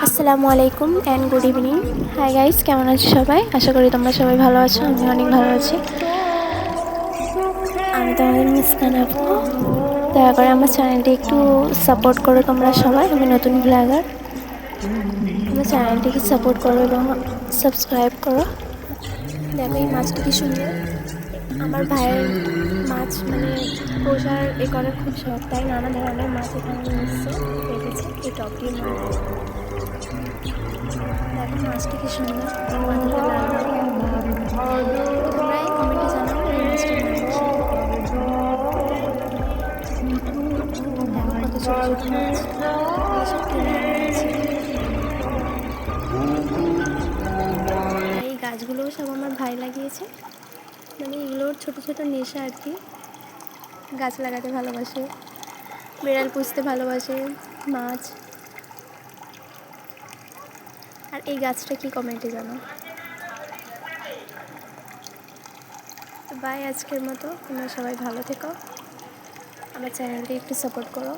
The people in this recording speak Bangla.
আসসালামু আলাইকুম and good evening. Hi guys, কেমন আছো সবাই? আশা করি তোমরা সবাই ভালো আছো। আমি অনেক ভালো আছি। আমি তোমাদের মুস্কান আপু। দয়া করে আমার চ্যানেলটি একটু সাপোর্ট করো তোমরা সবাই। আমি নতুন ব্লগার, আমার চ্যানেলটিকে সাপোর্ট করো এবং সাবস্ক্রাইব করো। দেখো এই মাছটি কি সুন্দর। আমার ভাইয়ের মাছ পোষার করার খুব শখ, তাই নানা ধরনের মাছ এখানে নিচ্ছে, রেখেছে এই টপটির মধ্যে। দেখো মাছটি কি সুন্দর, মাথাটা লাল রঙের। তোমরা এই কমেন্টে জানাও এই মাছটির নাম কি। দেখো কত ছোট ছোট মাছ, এসব কিনে এনেছে। এই গাছগুলোও সব আমার ভাই লাগিয়েছে, এগুলোর ছোট ছোট নেশা আর কি। গাছ লাগাতে ভালোবাসে, বিড়াল পুষতে ভালোবাসে, মাছ। আর এই গাছটা কি কমেন্টে জানাও। তো বাই, আজকের মতো তোমরা সবাই ভালো থেকো, আমার চ্যানেলটি একটু সাপোর্ট করো।